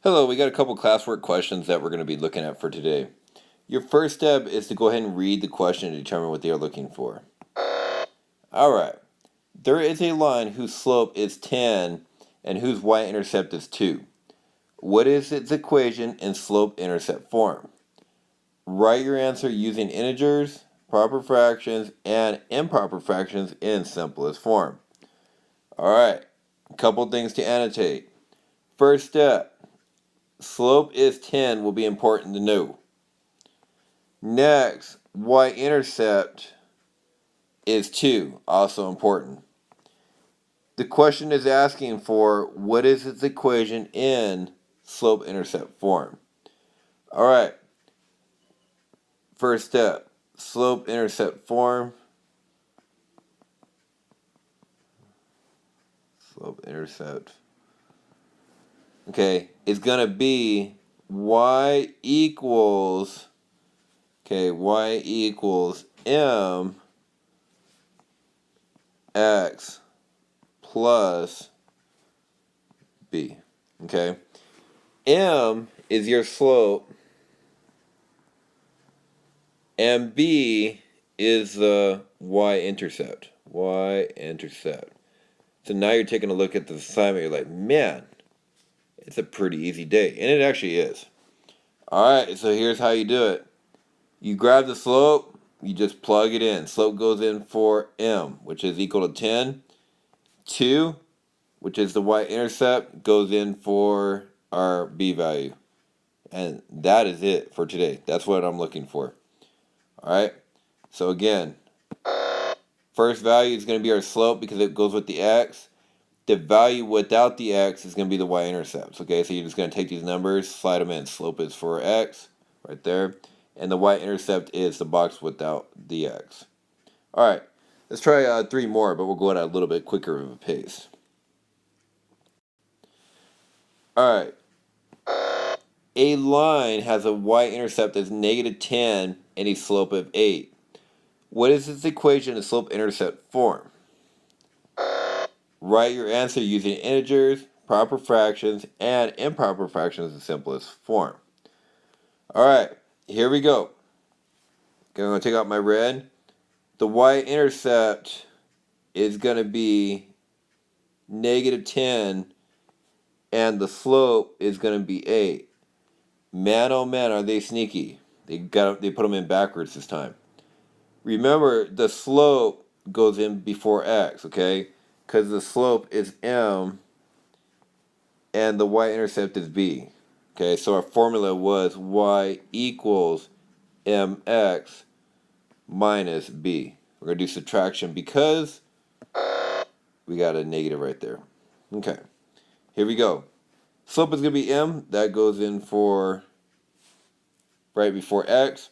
Hello, we got a couple classwork questions that we're going to be looking at for today. Your first step is to go ahead and read the question to determine what they are looking for. Alright, there is a line whose slope is 10 and whose y-intercept is 2. What is its equation in slope-intercept form? Write your answer using integers, proper fractions, and improper fractions in simplest form. Alright, a couple things to annotate. First step. Slope is 10 will be important to know. Next, y-intercept is 2, also important. The question is asking for what is its equation in slope-intercept form. Alright, first step, slope-intercept form. Slope-intercept. Okay, it's going to be y equals m x plus b. Okay, m is your slope and b is the y-intercept. Y-intercept. So now you're taking a look at the assignment. You're like, man, it's a pretty easy day, and it actually is. Alright, so here's how you do it. You grab the slope, you just plug it in. Slope goes in for m, which is equal to 10. 2, which is the y-intercept, goes in for our b value. And that is it for today. That's what I'm looking for. Alright, so again, first value is going to be our slope because it goes with the x. The value without the x is going to be the y-intercepts. Okay, so you're just going to take these numbers, slide them in. Slope is for x, right there. And the y-intercept is the box without the x. Alright, let's try 3 more, but we'll go at a little bit quicker of a pace. Alright, a line has a y-intercept that's negative 10 and a slope of 8. What is its equation in slope-intercept form? Write your answer using integers, proper fractions, and improper fractions in simplest form. Alright, here we go. Okay, I'm going to take out my red. The y-intercept is going to be negative 10, and the slope is going to be 8. Man, oh man, are they sneaky. They put them in backwards this time. Remember, the slope goes in before x, okay? Because the slope is m, and the y-intercept is b. Okay, so our formula was y equals mx minus b. We're going to do subtraction because we got a negative right there. Okay, here we go. Slope is going to be m. That goes in for right before x.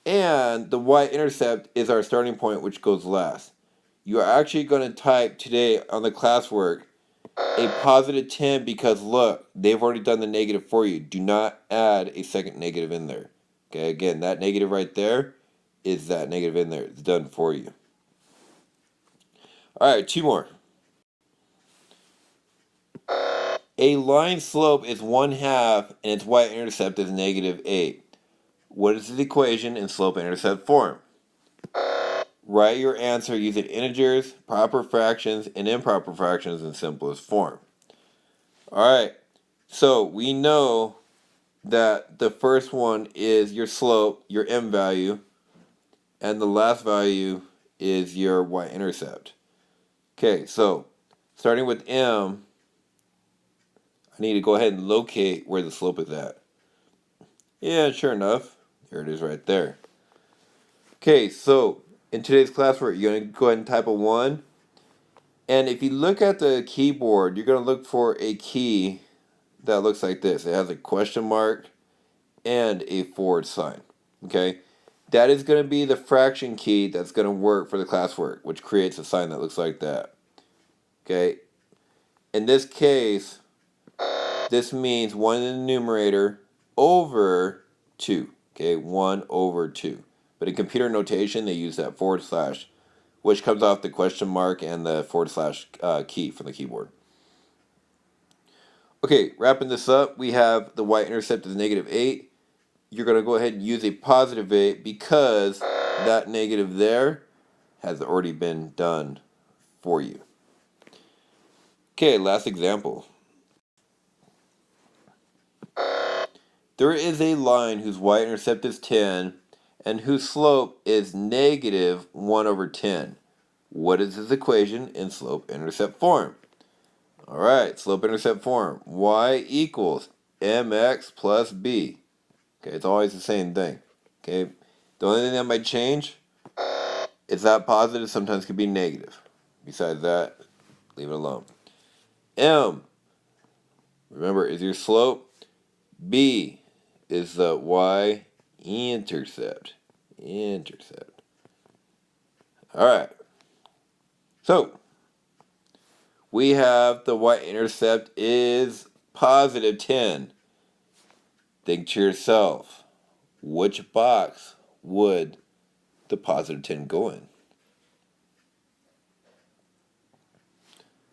And the y-intercept is our starting point, which goes last. You are actually going to type today on the classwork a positive 10 because look, they've already done the negative for you. Do not add a second negative in there. Okay, again, that negative right there is that negative in there. It's done for you. Alright, 2 more. A line slope is 1/2 and its y-intercept is negative 8. What is the equation in slope-intercept form? Write your answer using integers, proper fractions, and improper fractions in simplest form. Alright, so we know that the first one is your slope, your m value, and the last value is your y-intercept. Okay, so starting with m, I need to go ahead and locate where the slope is at. Yeah, sure enough, here it is right there. Okay, so in today's classwork, you're going to go ahead and type a 1. And if you look at the keyboard, you're going to look for a key that looks like this. It has a question mark and a forward sign. Okay, that is going to be the fraction key that's going to work for the classwork, which creates a sign that looks like that. Okay, in this case, this means 1 in the numerator over 2. Okay, 1 over 2. But in computer notation, they use that forward slash, which comes off the question mark and the forward slash key from the keyboard. Okay, wrapping this up, we have the y-intercept is -8. You're going to go ahead and use a +8 because that negative there has already been done for you. Okay, last example. There is a line whose y-intercept is 10 and whose slope is -1/10. What is this equation in slope-intercept form? Alright, slope-intercept form. Y equals mx plus b. Okay, it's always the same thing. Okay, the only thing that might change is that positive sometimes can be negative. Besides that, leave it alone. M, remember, is your slope. B is the y-intercept. Intercept. Alright, so we have the y-intercept is +10. Think to yourself, which box would the +10 go in?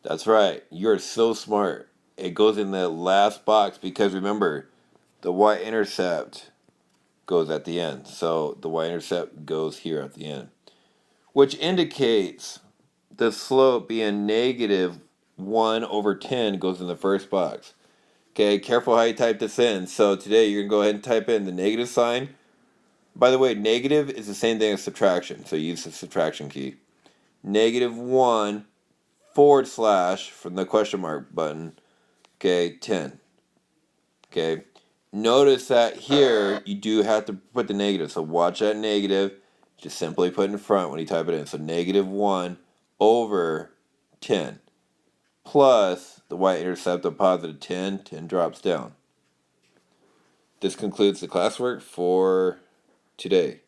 That's right. You're so smart. It goes in the last box because remember, the y-intercept goes at the end. So the y-intercept goes here at the end, which indicates the slope being -1/10 goes in the first box. Okay, careful how you type this in. So today you're going to go ahead and type in the negative sign. By the way, negative is the same thing as subtraction, so use the subtraction key. -1 / from the question mark button, okay, 10. Okay, notice that here you do have to put the negative, so watch that negative. Just simply put in front when you type it in. So -1/10 plus the y-intercept of +10, 10 drops down. This concludes the classwork for today.